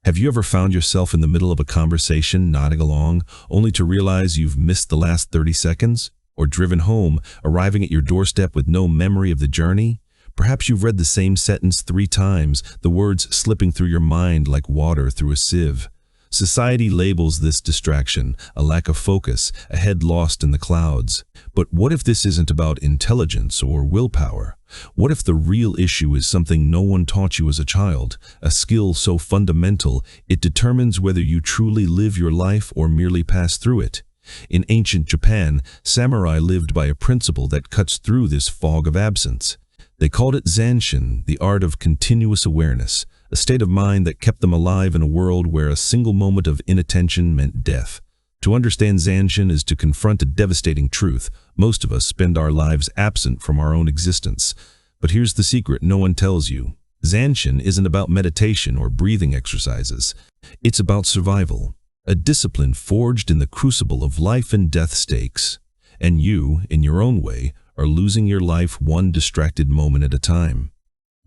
Have you ever found yourself in the middle of a conversation, nodding along, only to realize you've missed the last 30 seconds? Or driven home, arriving at your doorstep with no memory of the journey? Perhaps you've read the same sentence 3 times, the words slipping through your mind like water through a sieve. Society labels this distraction, a lack of focus, a head lost in the clouds. But what if this isn't about intelligence or willpower? What if the real issue is something no one taught you as a child, a skill so fundamental it determines whether you truly live your life or merely pass through it? In ancient Japan, samurai lived by a principle that cuts through this fog of absence. They called it Zanshin, the art of continuous awareness, a state of mind that kept them alive in a world where a single moment of inattention meant death. To understand Zanshin is to confront a devastating truth. Most of us spend our lives absent from our own existence. But here's the secret no one tells you. Zanshin isn't about meditation or breathing exercises. It's about survival, a discipline forged in the crucible of life and death stakes. And you, in your own way, are losing your life one distracted moment at a time.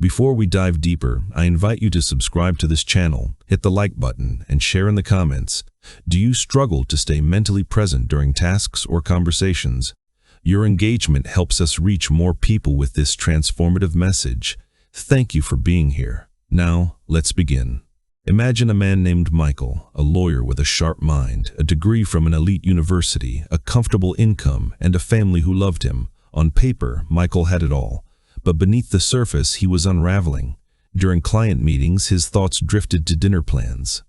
Before we dive deeper, I invite you to subscribe to this channel, hit the like button, and share in the comments. Do you struggle to stay mentally present during tasks or conversations? Your engagement helps us reach more people with this transformative message. Thank you for being here. Now, let's begin. Imagine a man named Michael, a lawyer with a sharp mind, a degree from an elite university, a comfortable income, and a family who loved him. On paper, Michael had it all. But beneath the surface, he was unraveling. During client meetings, his thoughts drifted to dinner plans.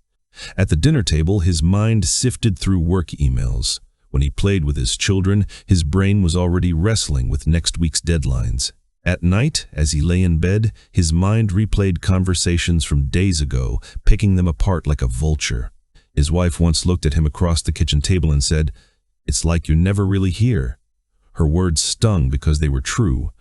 At the dinner table, his mind sifted through work emails. When he played with his children, his brain was already wrestling with next week's deadlines. At night, as he lay in bed, his mind replayed conversations from days ago, picking them apart like a vulture. His wife once looked at him across the kitchen table and said, "It's like you're never really here." Her words stung because they were true.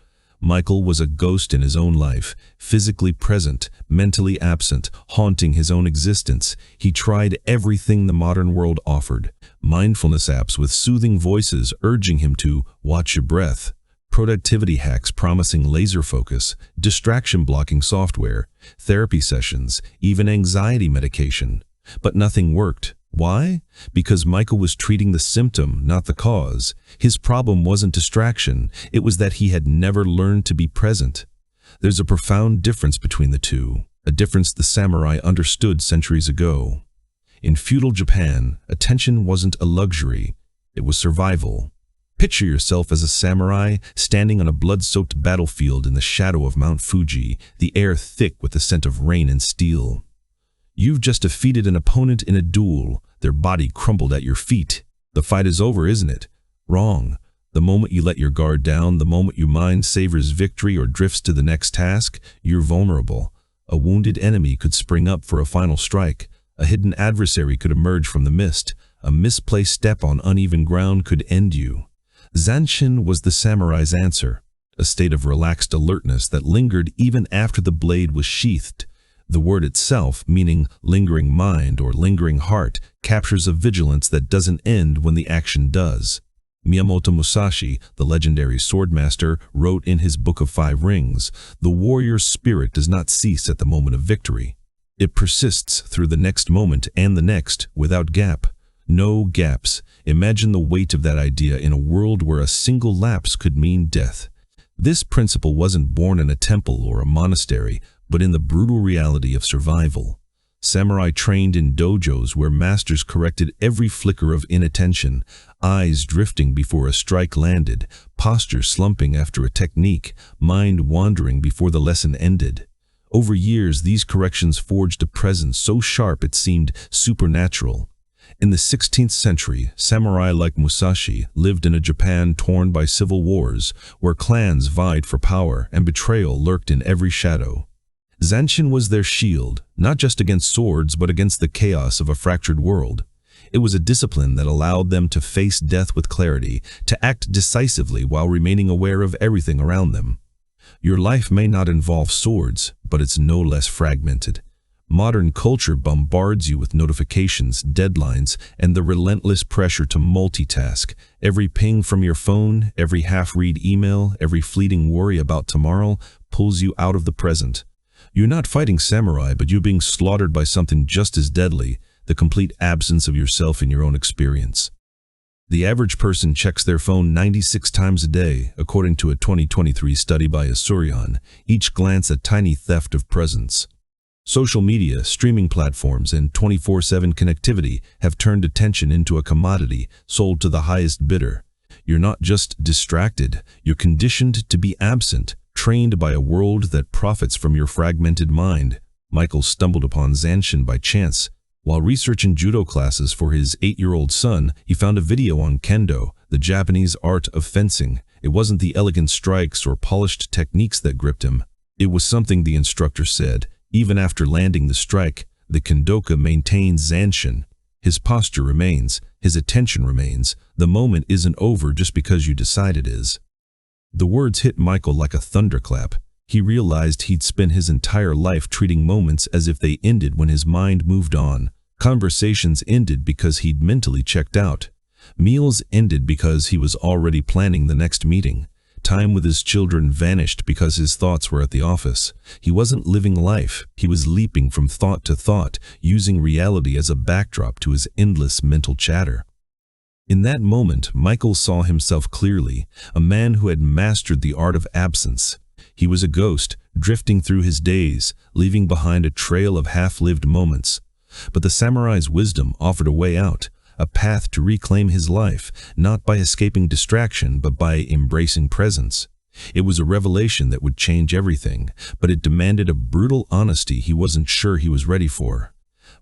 Michael was a ghost in his own life, physically present, mentally absent, haunting his own existence. He tried everything the modern world offered. Mindfulness apps with soothing voices urging him to watch your breath. Productivity hacks promising laser focus, distraction-blocking software, therapy sessions, even anxiety medication. But nothing worked. Why? Because Michael was treating the symptom, not the cause. His problem wasn't distraction, it was that he had never learned to be present. There's a profound difference between the two, a difference the samurai understood centuries ago. In feudal Japan, attention wasn't a luxury, it was survival. Picture yourself as a samurai standing on a blood-soaked battlefield in the shadow of Mount Fuji, the air thick with the scent of rain and steel. You've just defeated an opponent in a duel, their body crumbled at your feet. The fight is over, isn't it? Wrong. The moment you let your guard down, the moment your mind savors victory or drifts to the next task, you're vulnerable. A wounded enemy could spring up for a final strike. A hidden adversary could emerge from the mist. A misplaced step on uneven ground could end you. Zanshin was the samurai's answer, a state of relaxed alertness that lingered even after the blade was sheathed. The word itself, meaning lingering mind or lingering heart, captures a vigilance that doesn't end when the action does. Miyamoto Musashi, the legendary swordmaster, wrote in his Book of 5 Rings, "The warrior's spirit does not cease at the moment of victory. It persists through the next moment and the next, without gap." No gaps. Imagine the weight of that idea in a world where a single lapse could mean death. This principle wasn't born in a temple or a monastery, but in the brutal reality of survival. Samurai trained in dojos where masters corrected every flicker of inattention, eyes drifting before a strike landed, posture slumping after a technique, mind wandering before the lesson ended. Over years, these corrections forged a presence so sharp it seemed supernatural. In the 16th century, samurai like Musashi lived in a Japan torn by civil wars, where clans vied for power and betrayal lurked in every shadow. Zanshin was their shield, not just against swords but against the chaos of a fractured world. It was a discipline that allowed them to face death with clarity, to act decisively while remaining aware of everything around them. Your life may not involve swords, but it's no less fragmented. Modern culture bombards you with notifications, deadlines, and the relentless pressure to multitask. Every ping from your phone, every half-read email, every fleeting worry about tomorrow pulls you out of the present. You're not fighting samurai, but you're being slaughtered by something just as deadly, the complete absence of yourself in your own experience. The average person checks their phone 96 times a day, according to a 2023 study by Asurion, each glance a tiny theft of presence. Social media, streaming platforms, and 24/7 connectivity have turned attention into a commodity sold to the highest bidder. You're not just distracted, you're conditioned to be absent, trained by a world that profits from your fragmented mind. Michael stumbled upon Zanshin by chance. While researching judo classes for his 8-year-old son, he found a video on kendo, the Japanese art of fencing. It wasn't the elegant strikes or polished techniques that gripped him. It was something the instructor said. Even after landing the strike, the kendoka maintains Zanshin. His posture remains, his attention remains. The moment isn't over just because you decide it is. The words hit Michael like a thunderclap. He realized he'd spent his entire life treating moments as if they ended when his mind moved on. Conversations ended because he'd mentally checked out. Meals ended because he was already planning the next meeting. Time with his children vanished because his thoughts were at the office. He wasn't living life. He was leaping from thought to thought, using reality as a backdrop to his endless mental chatter. In that moment, Michael saw himself clearly, a man who had mastered the art of absence. He was a ghost, drifting through his days, leaving behind a trail of half-lived moments. But the samurai's wisdom offered a way out, a path to reclaim his life, not by escaping distraction, but by embracing presence. It was a revelation that would change everything, but it demanded a brutal honesty he wasn't sure he was ready for.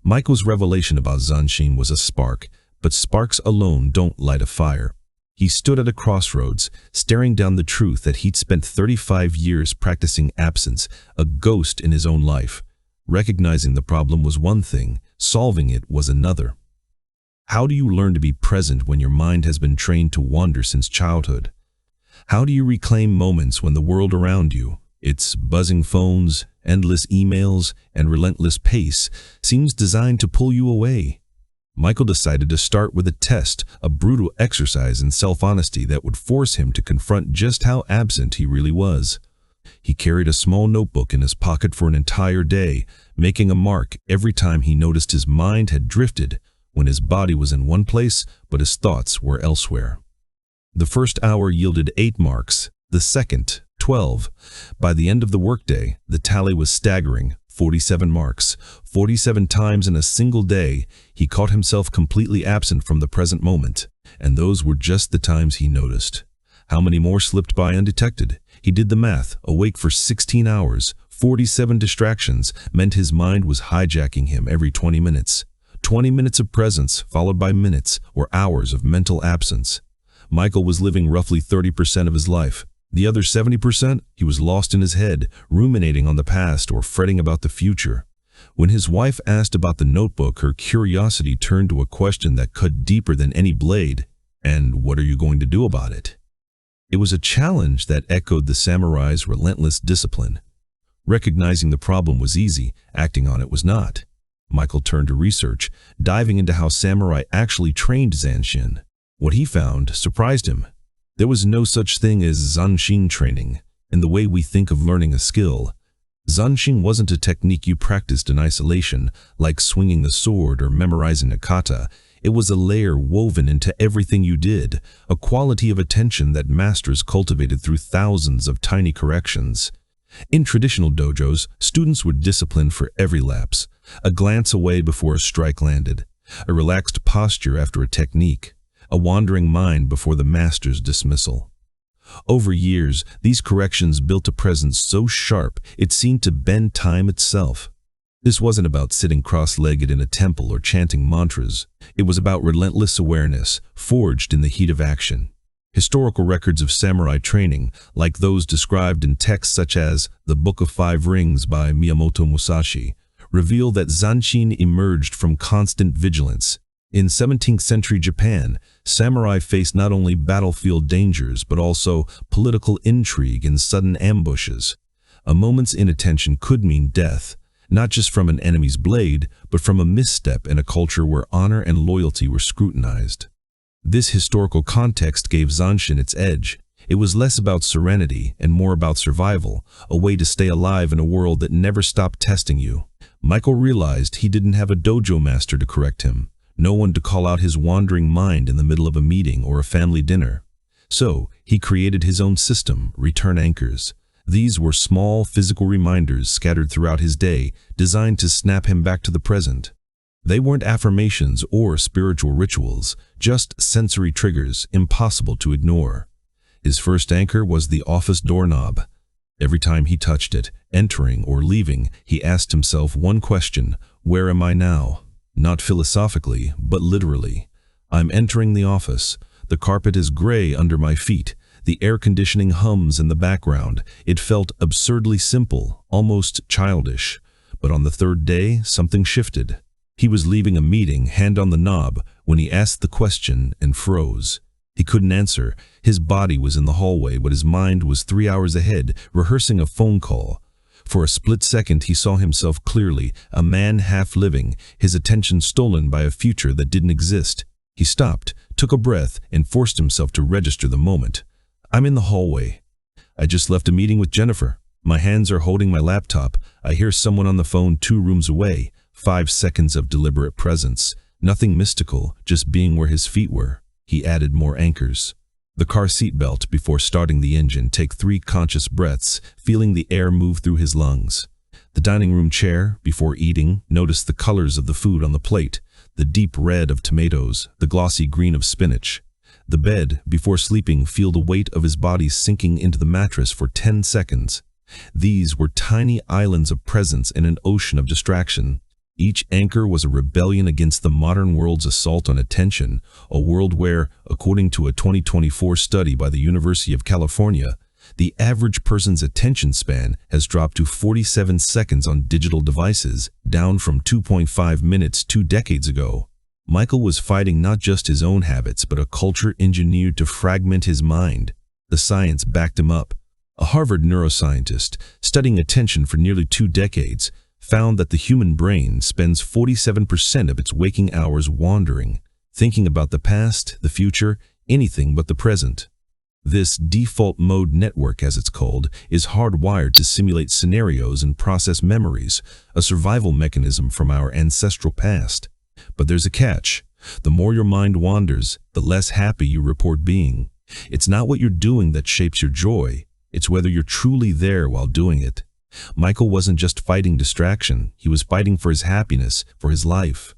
Michael's revelation about Zanshin was a spark, but sparks alone don't light a fire. He stood at a crossroads, staring down the truth that he'd spent 35 years practicing absence, a ghost in his own life. Recognizing the problem was one thing, solving it was another. How do you learn to be present when your mind has been trained to wander since childhood? How do you reclaim moments when the world around you, its buzzing phones, endless emails, and relentless pace, seems designed to pull you away? Michael decided to start with a test, a brutal exercise in self-honesty that would force him to confront just how absent he really was. He carried a small notebook in his pocket for an entire day, making a mark every time he noticed his mind had drifted, when his body was in one place but his thoughts were elsewhere. The first hour yielded 8 marks, the second, 12. By the end of the workday, the tally was staggering, 47 marks. 47 times in a single day, he caught himself completely absent from the present moment, and those were just the times he noticed. How many more slipped by undetected? He did the math, awake for 16 hours, 47 distractions meant his mind was hijacking him every 20 minutes. 20 minutes of presence followed by minutes or hours of mental absence. Michael was living roughly 30% of his life. The other 70%, he was lost in his head, ruminating on the past or fretting about the future. When his wife asked about the notebook, her curiosity turned to a question that cut deeper than any blade. And what are you going to do about it? It was a challenge that echoed the samurai's relentless discipline. Recognizing the problem was easy, acting on it was not. Michael turned to research, diving into how samurai actually trained Zanshin. What he found surprised him. There was no such thing as Zanshin training, in the way we think of learning a skill. Zanshin wasn't a technique you practiced in isolation, like swinging the sword or memorizing a kata. It was a layer woven into everything you did, a quality of attention that masters cultivated through thousands of tiny corrections. In traditional dojos, students were disciplined for every lapse, a glance away before a strike landed, a relaxed posture after a technique, a wandering mind before the master's dismissal. Over years, these corrections built a presence so sharp it seemed to bend time itself. This wasn't about sitting cross-legged in a temple or chanting mantras. It was about relentless awareness, forged in the heat of action. Historical records of samurai training, like those described in texts such as The Book of Five Rings by Miyamoto Musashi, reveal that Zanshin emerged from constant vigilance. In 17th century Japan, samurai faced not only battlefield dangers but also political intrigue and sudden ambushes. A moment's inattention could mean death, not just from an enemy's blade, but from a misstep in a culture where honor and loyalty were scrutinized. This historical context gave Zanshin its edge. It was less about serenity and more about survival, a way to stay alive in a world that never stopped testing you. Michael realized he didn't have a dojo master to correct him, no one to call out his wandering mind in the middle of a meeting or a family dinner. So, he created his own system, return anchors. These were small physical reminders scattered throughout his day, designed to snap him back to the present. They weren't affirmations or spiritual rituals, just sensory triggers impossible to ignore. His first anchor was the office doorknob. Every time he touched it, entering or leaving, he asked himself one question: where am I now? Not philosophically, but literally. I'm entering the office. The carpet is gray under my feet. The air conditioning hums in the background. It felt absurdly simple, almost childish. But on the third day, something shifted. He was leaving a meeting, hand on the knob, when he asked the question and froze. He couldn't answer. His body was in the hallway, but his mind was 3 hours ahead, rehearsing a phone call. For a split second, he saw himself clearly, a man half living, his attention stolen by a future that didn't exist. He stopped, took a breath, and forced himself to register the moment. I'm in the hallway. I just left a meeting with Jennifer. My hands are holding my laptop. I hear someone on the phone 2 rooms away. 5 seconds of deliberate presence. Nothing mystical, just being where his feet were. He added more anchors. The car seat belt before starting the engine. Take 3 conscious breaths, feeling the air move through his lungs. The dining room chair, before eating, notice the colors of the food on the plate. The deep red of tomatoes, the glossy green of spinach. The bed, before sleeping, feel the weight of his body sinking into the mattress for 10 seconds. These were tiny islands of presence in an ocean of distraction. Each anchor was a rebellion against the modern world's assault on attention, a world where, according to a 2024 study by the University of California, the average person's attention span has dropped to 47 seconds on digital devices, down from 2.5 minutes 2 decades ago. Michael was fighting not just his own habits, but a culture engineered to fragment his mind. The science backed him up. A Harvard neuroscientist, studying attention for nearly 2 decades, found that the human brain spends 47% of its waking hours wandering, thinking about the past, the future, anything but the present. This default mode network, as it's called, is hardwired to simulate scenarios and process memories, a survival mechanism from our ancestral past. But there's a catch. The more your mind wanders, the less happy you report being. It's not what you're doing that shapes your joy. It's whether you're truly there while doing it. Michael wasn't just fighting distraction, he was fighting for his happiness, for his life.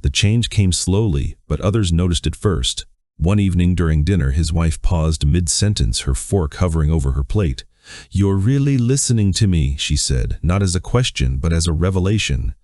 The change came slowly, but others noticed it first. One evening during dinner, his wife paused mid-sentence, her fork hovering over her plate. "You're really listening to me," she said, not as a question, but as a revelation.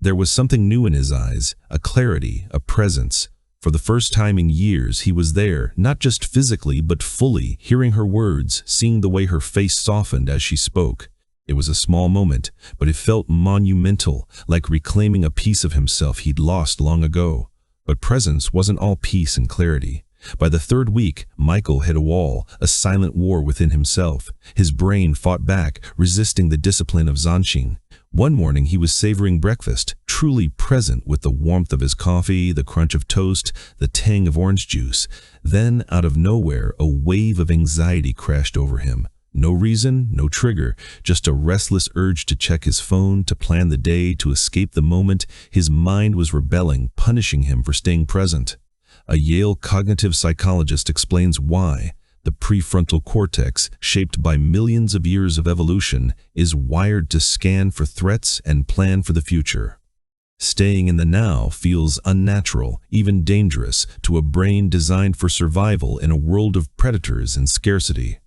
There was something new in his eyes, a clarity, a presence. For the first time in years, he was there, not just physically, but fully, hearing her words, seeing the way her face softened as she spoke. It was a small moment, but it felt monumental, like reclaiming a piece of himself he'd lost long ago. But presence wasn't all peace and clarity. By the 3rd week, Michael hit a wall, a silent war within himself. His brain fought back, resisting the discipline of Zanshin. One morning he was savoring breakfast, truly present with the warmth of his coffee, the crunch of toast, the tang of orange juice. Then, out of nowhere, a wave of anxiety crashed over him. No reason, no trigger, just a restless urge to check his phone, to plan the day, to escape the moment. His mind was rebelling, punishing him for staying present. A Yale cognitive psychologist explains why. The prefrontal cortex, shaped by millions of years of evolution, is wired to scan for threats and plan for the future. Staying in the now feels unnatural, even dangerous, to a brain designed for survival in a world of predators and scarcity.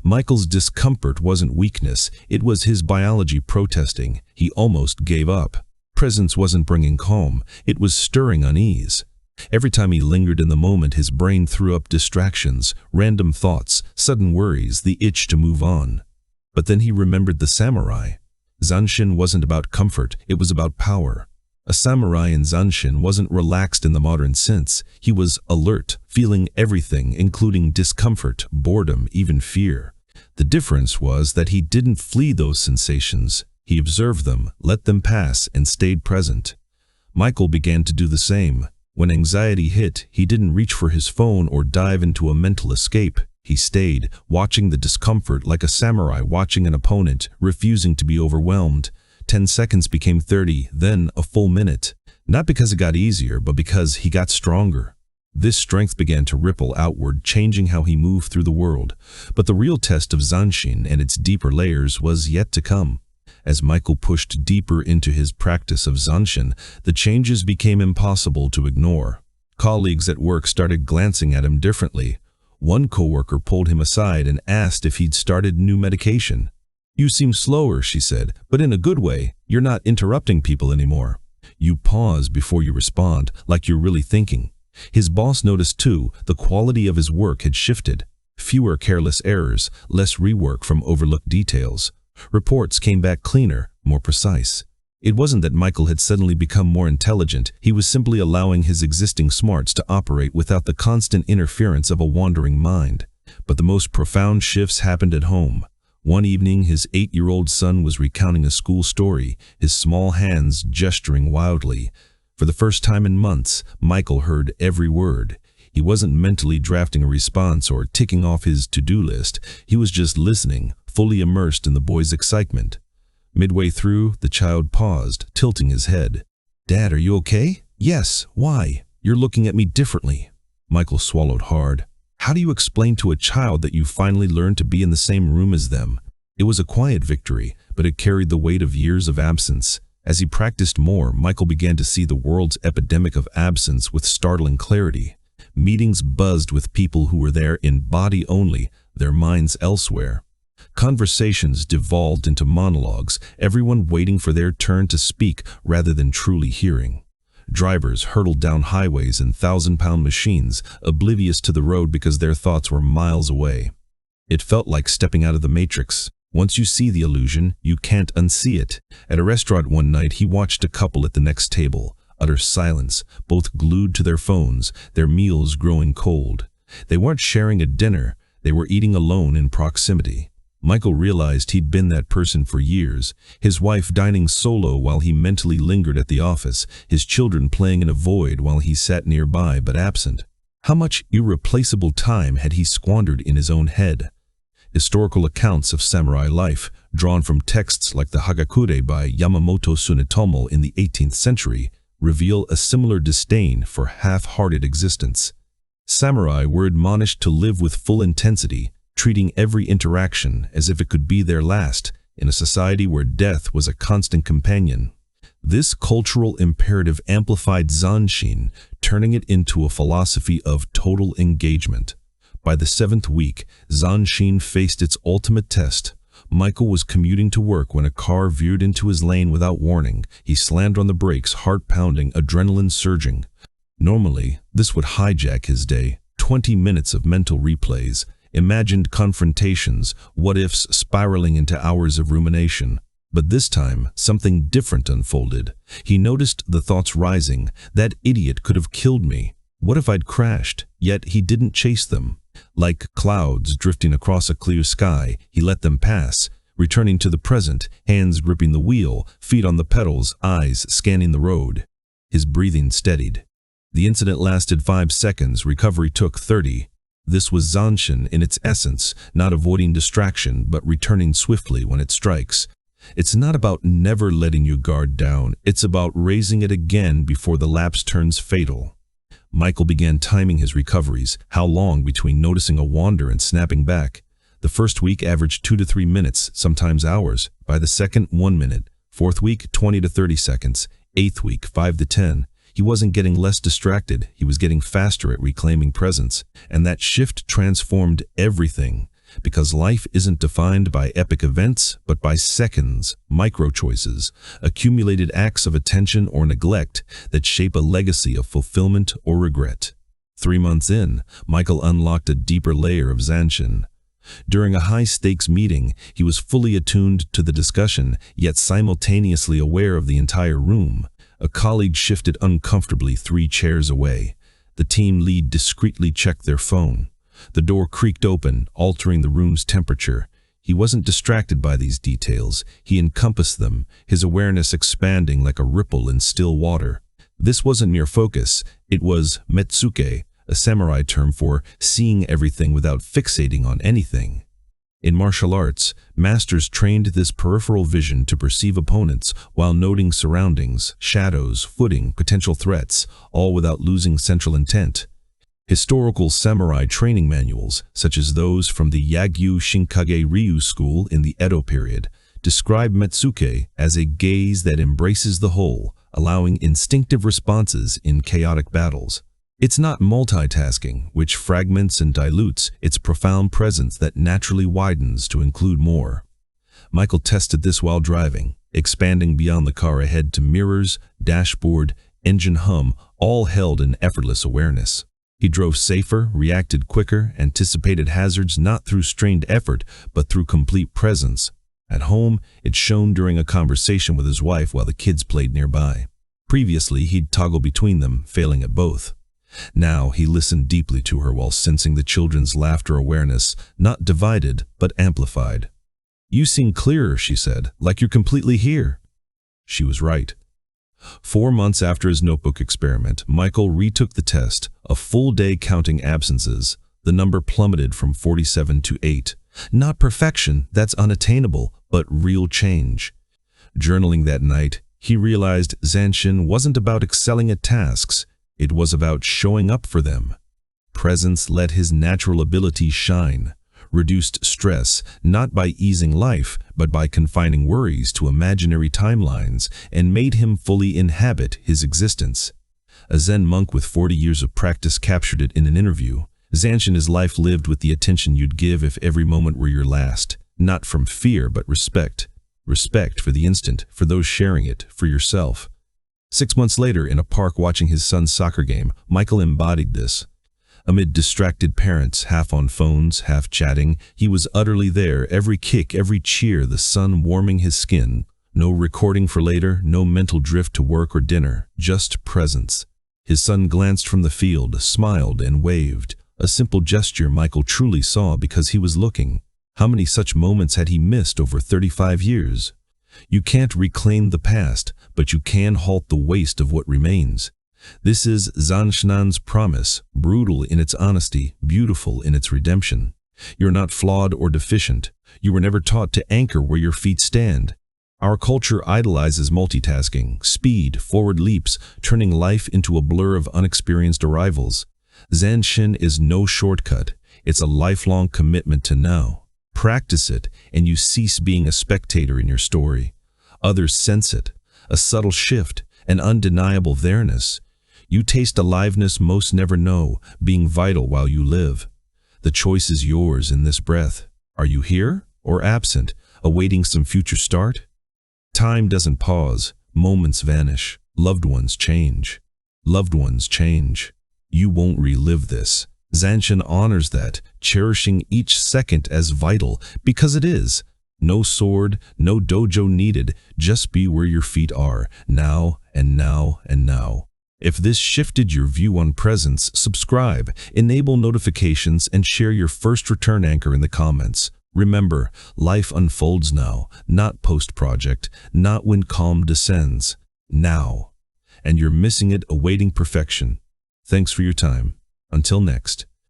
Michael's discomfort wasn't weakness, it was his biology protesting. He almost gave up. Presence wasn't bringing calm, it was stirring unease. Every time he lingered in the moment, his brain threw up distractions, random thoughts, sudden worries, the itch to move on. But then he remembered the samurai. Zanshin wasn't about comfort, it was about power. A samurai in Zanshin wasn't relaxed in the modern sense. He was alert, feeling everything, including discomfort, boredom, even fear. The difference was that he didn't flee those sensations. He observed them, let them pass, and stayed present. Michael began to do the same. When anxiety hit, he didn't reach for his phone or dive into a mental escape. He stayed, watching the discomfort like a samurai watching an opponent, refusing to be overwhelmed. 10 seconds became 30, then a full minute. Not because it got easier, but because he got stronger. This strength began to ripple outward, changing how he moved through the world. But the real test of Zanshin and its deeper layers was yet to come. As Michael pushed deeper into his practice of Zanshin, the changes became impossible to ignore. Colleagues at work started glancing at him differently. One coworker pulled him aside and asked if he'd started new medication. "You seem slower," she said, "but in a good way. You're not interrupting people anymore. You pause before you respond, like you're really thinking." His boss noticed too. The quality of his work had shifted. Fewer careless errors, less rework from overlooked details. Reports came back cleaner, more precise. It wasn't that Michael had suddenly become more intelligent. He was simply allowing his existing smarts to operate without the constant interference of a wandering mind. But the most profound shifts happened at home. One evening, his 8-year-old son was recounting a school story, his small hands gesturing wildly. For the first time in months, Michael heard every word. He wasn't mentally drafting a response or ticking off his to-do list. He was just listening, fully immersed in the boy's excitement. Midway through, the child paused, tilting his head. "Dad, are you okay?" "Yes. Why?" "You're looking at me differently." Michael swallowed hard. How do you explain to a child that you finally learned to be in the same room as them? It was a quiet victory, but it carried the weight of years of absence. As he practiced more, Michael began to see the world's epidemic of absence with startling clarity. Meetings buzzed with people who were there in body only, their minds elsewhere. Conversations devolved into monologues, everyone waiting for their turn to speak rather than truly hearing. Drivers hurtled down highways in 1,000-pound machines, oblivious to the road because their thoughts were miles away. It felt like stepping out of the Matrix. Once you see the illusion, you can't unsee it. At a restaurant one night, he watched a couple at the next table. Utter silence, both glued to their phones, their meals growing cold. They weren't sharing a dinner, they were eating alone in proximity. Michael realized he'd been that person for years, his wife dining solo while he mentally lingered at the office, his children playing in a void while he sat nearby but absent. How much irreplaceable time had he squandered in his own head? Historical accounts of samurai life, drawn from texts like the Hagakure by Yamamoto Tsunetomo in the 18th century, reveal a similar disdain for half-hearted existence. Samurai were admonished to live with full intensity, treating every interaction as if it could be their last, in a society where death was a constant companion. This cultural imperative amplified Zanshin, turning it into a philosophy of total engagement. By the 7th week, Zanshin faced its ultimate test. Michael was commuting to work when a car veered into his lane without warning. He slammed on the brakes, heart pounding, adrenaline surging. Normally, this would hijack his day. 20 minutes of mental replays, imagined confrontations, what-ifs spiraling into hours of rumination. But this time, something different unfolded. He noticed the thoughts rising. That idiot could have killed me. What if I'd crashed? Yet he didn't chase them. Like clouds drifting across a clear sky, he let them pass, returning to the present, hands gripping the wheel, feet on the pedals, eyes scanning the road. His breathing steadied. The incident lasted 5 seconds, recovery took 30. This was Zanshin in its essence, not avoiding distraction, but returning swiftly when it strikes. It's not about never letting your guard down, it's about raising it again before the lapse turns fatal. Michael began timing his recoveries, how long between noticing a wander and snapping back. The first week averaged 2 to 3 minutes, sometimes hours. By the second, 1 minute. 4th week, 20 to 30 seconds. 8th week, 5 to 10. He wasn't getting less distracted, he was getting faster at reclaiming presence. And that shift transformed everything. Because life isn't defined by epic events, but by seconds, micro-choices, accumulated acts of attention or neglect that shape a legacy of fulfillment or regret. 3 months in, Michael unlocked a deeper layer of Zanshin. During a high-stakes meeting, he was fully attuned to the discussion, yet simultaneously aware of the entire room. A colleague shifted uncomfortably 3 chairs away. The team lead discreetly checked their phone. The door creaked open, altering the room's temperature. He wasn't distracted by these details. He encompassed them, his awareness expanding like a ripple in still water. This wasn't mere focus. It was metsuke, a samurai term for seeing everything without fixating on anything. In martial arts, masters trained this peripheral vision to perceive opponents while noting surroundings, shadows, footing, potential threats, all without losing central intent. Historical samurai training manuals, such as those from the Yagyu Shinkage Ryu school in the Edo period, describe Metsuke as a gaze that embraces the whole, allowing instinctive responses in chaotic battles. It's not multitasking, which fragments and dilutes its profound presence that naturally widens to include more. Michael tested this while driving, expanding beyond the car ahead to mirrors, dashboard, engine hum, all held in effortless awareness. He drove safer, reacted quicker, anticipated hazards not through strained effort, but through complete presence. At home, it shone during a conversation with his wife while the kids played nearby. Previously, he'd toggle between them, failing at both. Now, he listened deeply to her while sensing the children's laughter awareness, not divided, but amplified. "You seem clearer," she said, "like you're completely here." She was right. 4 months after his notebook experiment, Michael retook the test, a full day counting absences. The number plummeted from 47 to 8. Not perfection, that's unattainable, but real change. Journaling that night, he realized Zanshin wasn't about excelling at tasks, it was about showing up for them. Presence let his natural ability shine, reduced stress not by easing life, but by confining worries to imaginary timelines, and made him fully inhabit his existence. A Zen monk with 40 years of practice captured it in an interview. Zanshin is life lived with the attention you'd give if every moment were your last, not from fear but respect. Respect for the instant, for those sharing it, for yourself. 6 months later, in a park watching his son's soccer game, Michael embodied this. Amid distracted parents, half on phones, half chatting, he was utterly there, every kick, every cheer, the sun warming his skin. No recording for later, no mental drift to work or dinner, just presence. His son glanced from the field, smiled, and waved. A simple gesture Michael truly saw because he was looking. How many such moments had he missed over 35 years? You can't reclaim the past, but you can halt the waste of what remains. This is Zanshin's promise, brutal in its honesty, beautiful in its redemption. You're not flawed or deficient. You were never taught to anchor where your feet stand. Our culture idolizes multitasking, speed, forward leaps, turning life into a blur of unexperienced arrivals. Zanshin is no shortcut. It's a lifelong commitment to now. Practice it, and you cease being a spectator in your story. Others sense it, a subtle shift, an undeniable there-ness. You taste aliveness most never know, being vital while you live. The choice is yours in this breath. Are you here or absent, awaiting some future start? Time doesn't pause, moments vanish, loved ones change. Loved ones change. You won't relive this. Zanshin honors that, cherishing each second as vital, because it is. No sword, no dojo needed, just be where your feet are, now and now and now. If this shifted your view on presence, subscribe, enable notifications, and share your first return anchor in the comments. Remember, life unfolds now, not post-project, not when calm descends. Now. And you're missing it awaiting perfection. Thanks for your time. Until next.